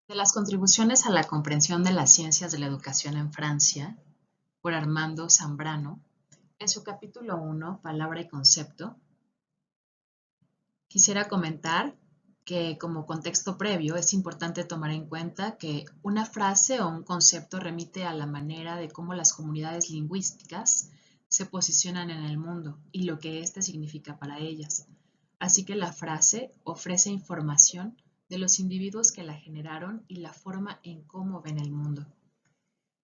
De las contribuciones a la comprensión de las ciencias de la educación en Francia, por Armando Zambrano, en su capítulo 1, Palabra y Concepto, quisiera comentar que como contexto previo es importante tomar en cuenta que una frase o un concepto remite a la manera de cómo las comunidades lingüísticas se posicionan en el mundo y lo que éste significa para ellas. Así que la frase ofrece información de los individuos que la generaron y la forma en cómo ven el mundo.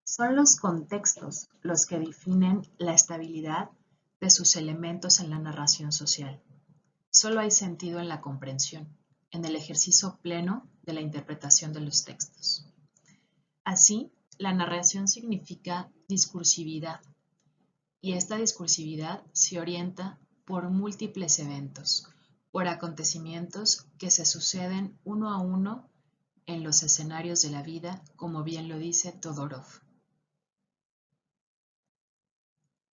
Son los contextos los que definen la estabilidad de sus elementos en la narración social. Solo hay sentido en la comprensión, en el ejercicio pleno de la interpretación de los textos. Así, la narración significa discursividad, y esta discursividad se orienta por múltiples eventos, por acontecimientos que se suceden uno a uno en los escenarios de la vida, como bien lo dice Todorov.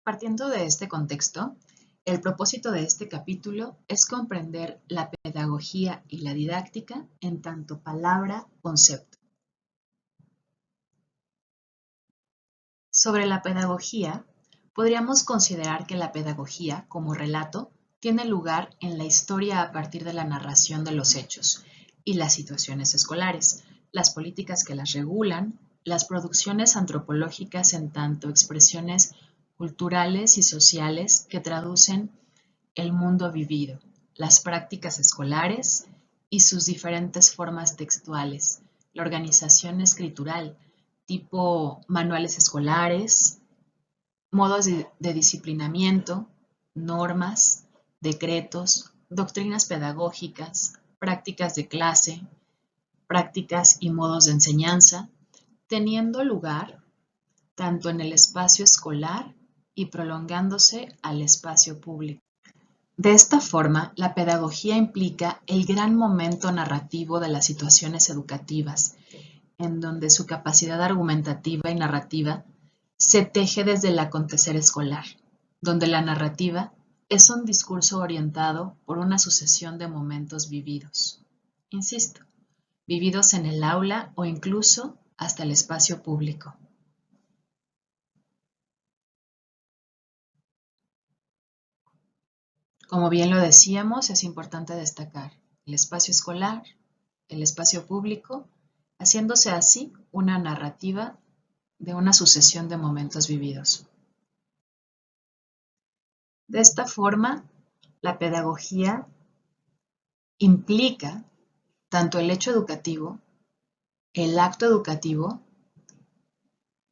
Partiendo de este contexto, el propósito de este capítulo es comprender la pedagogía y la didáctica en tanto palabra-concepto. Sobre la pedagogía, podríamos considerar que la pedagogía, como relato, tiene lugar en la historia a partir de la narración de los hechos y las situaciones escolares, las políticas que las regulan, las producciones antropológicas en tanto expresiones culturales y sociales que traducen el mundo vivido, las prácticas escolares y sus diferentes formas textuales, la organización escritural, tipo manuales escolares, modos de disciplinamiento, normas, decretos, doctrinas pedagógicas, prácticas de clase, prácticas y modos de enseñanza, teniendo lugar tanto en el espacio escolar y prolongándose al espacio público. De esta forma, la pedagogía implica el gran momento narrativo de las situaciones educativas, en donde su capacidad argumentativa y narrativa se teje desde el acontecer escolar, donde la narrativa es un discurso orientado por una sucesión de momentos vividos. Insisto, vividos en el aula o incluso hasta el espacio público. Como bien lo decíamos, es importante destacar el espacio escolar, el espacio público, haciéndose así una narrativa de una sucesión de momentos vividos. De esta forma, la pedagogía implica tanto el hecho educativo, el acto educativo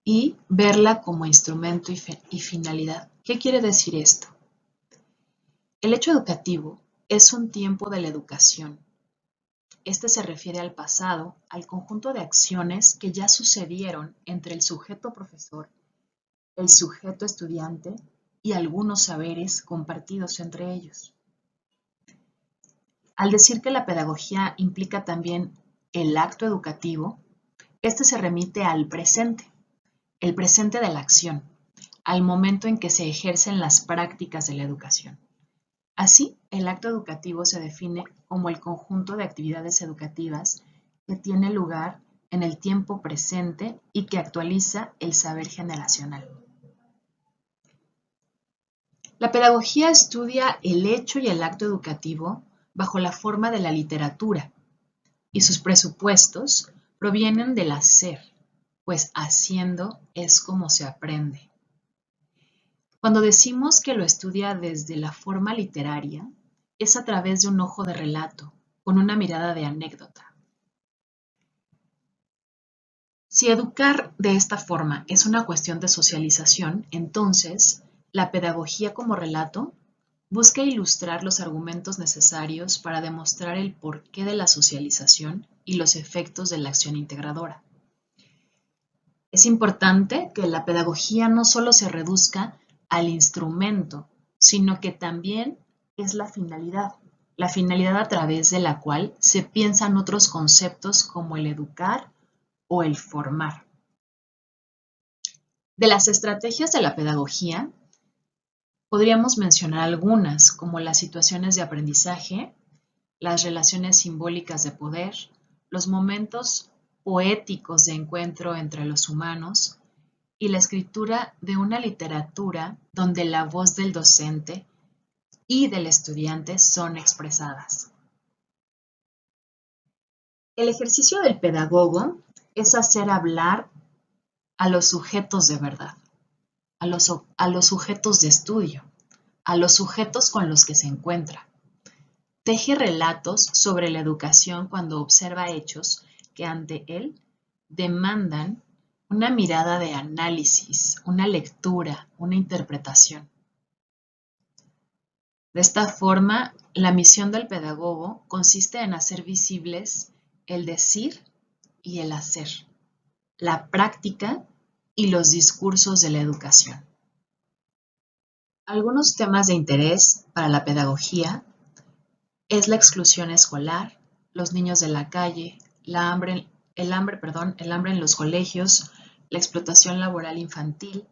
y verla como instrumento y finalidad. ¿Qué quiere decir esto? El hecho educativo es un tiempo de la educación. Este se refiere al pasado, al conjunto de acciones que ya sucedieron entre el sujeto profesor, el sujeto estudiante y algunos saberes compartidos entre ellos. Al decir que la pedagogía implica también el acto educativo, este se remite al presente, el presente de la acción, al momento en que se ejercen las prácticas de la educación. Así, el acto educativo se define como el conjunto de actividades educativas que tiene lugar en el tiempo presente y que actualiza el saber generacional. La pedagogía estudia el hecho y el acto educativo bajo la forma de la literatura, y sus presupuestos provienen del hacer, pues haciendo es como se aprende. Cuando decimos que lo estudia desde la forma literaria, es a través de un ojo de relato, con una mirada de anécdota. Si educar de esta forma es una cuestión de socialización, entonces la pedagogía como relato busca ilustrar los argumentos necesarios para demostrar el porqué de la socialización y los efectos de la acción integradora. Es importante que la pedagogía no solo se reduzca al instrumento, sino que también es la finalidad a través de la cual se piensan otros conceptos como el educar o el formar. De las estrategias de la pedagogía, podríamos mencionar algunas, como las situaciones de aprendizaje, las relaciones simbólicas de poder, los momentos poéticos de encuentro entre los humanos y la escritura de una literatura donde la voz del docente y del estudiante son expresadas. El ejercicio del pedagogo es hacer hablar a los sujetos de verdad, a los sujetos de estudio, a los sujetos con los que se encuentra. Teje relatos sobre la educación cuando observa hechos que ante él demandan una mirada de análisis, una lectura, una interpretación. De esta forma, la misión del pedagogo consiste en hacer visibles el decir y el hacer, la práctica y los discursos de la educación. Algunos temas de interés para la pedagogía es la exclusión escolar, los niños de la calle, el hambre en los colegios, la explotación laboral infantil,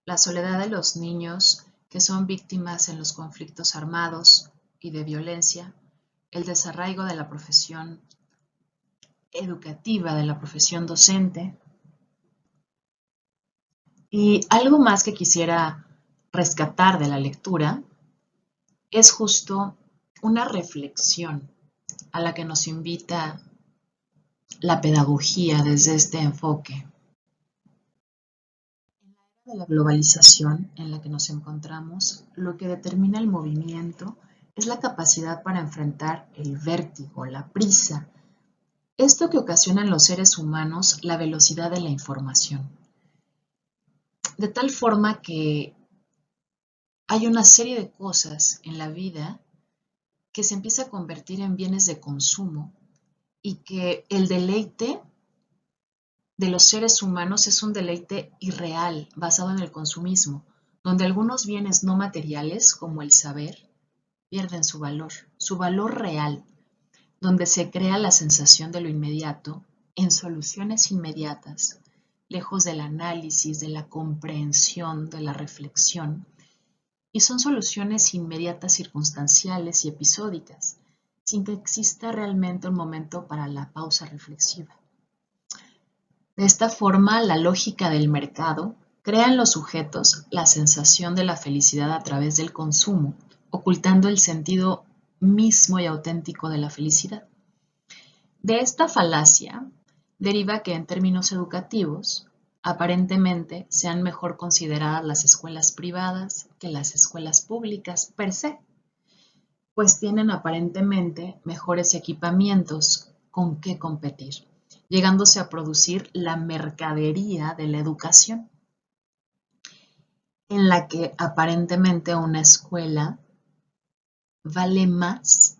la soledad de los niños que son víctimas en los conflictos armados y de violencia, el desarraigo de la profesión educativa, de la profesión docente. Y algo más que quisiera rescatar de la lectura es justo una reflexión a la que nos invita la pedagogía desde este enfoque. En la era de la globalización en la que nos encontramos, lo que determina el movimiento es la capacidad para enfrentar el vértigo, la prisa, esto que ocasiona en los seres humanos la velocidad de la información. De tal forma que hay una serie de cosas en la vida que se empieza a convertir en bienes de consumo y que el deleite de los seres humanos es un deleite irreal, basado en el consumismo, donde algunos bienes no materiales, como el saber, pierden su valor real, donde se crea la sensación de lo inmediato en soluciones inmediatas, lejos del análisis, de la comprensión, de la reflexión, y son soluciones inmediatas, circunstanciales y episódicas, sin que exista realmente un momento para la pausa reflexiva. De esta forma, la lógica del mercado crea en los sujetos la sensación de la felicidad a través del consumo, ocultando el sentido mismo y auténtico de la felicidad. De esta falacia deriva que en términos educativos, aparentemente sean mejor consideradas las escuelas privadas que las escuelas públicas per se, pues tienen aparentemente mejores equipamientos con que competir, llegándose a producir la mercadería de la educación, en la que aparentemente una escuela vale más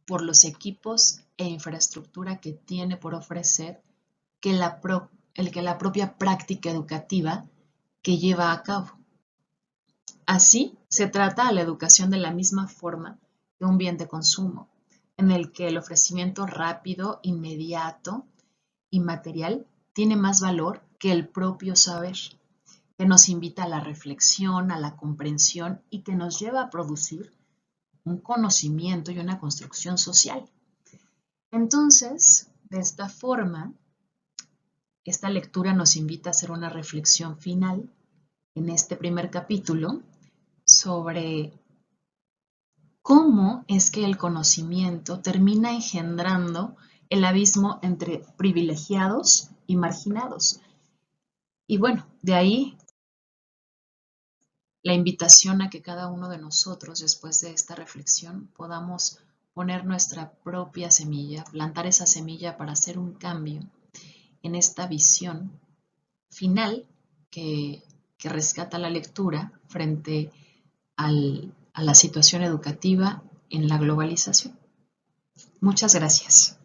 por los equipos e infraestructura que tiene por ofrecer que la propia práctica educativa que lleva a cabo. Así, se trata a la educación de la misma forma que un bien de consumo, en el que el ofrecimiento rápido, inmediato y material tiene más valor que el propio saber, que nos invita a la reflexión, a la comprensión y que nos lleva a producir un conocimiento y una construcción social. Entonces, de esta forma, esta lectura nos invita a hacer una reflexión final en este primer capítulo sobre cómo es que el conocimiento termina engendrando el abismo entre privilegiados y marginados. Y bueno, de ahí la invitación a que cada uno de nosotros, después de esta reflexión, podamos poner nuestra propia semilla, plantar esa semilla para hacer un cambio en esta visión final que rescata la lectura frente a la situación educativa en la globalización. Muchas gracias.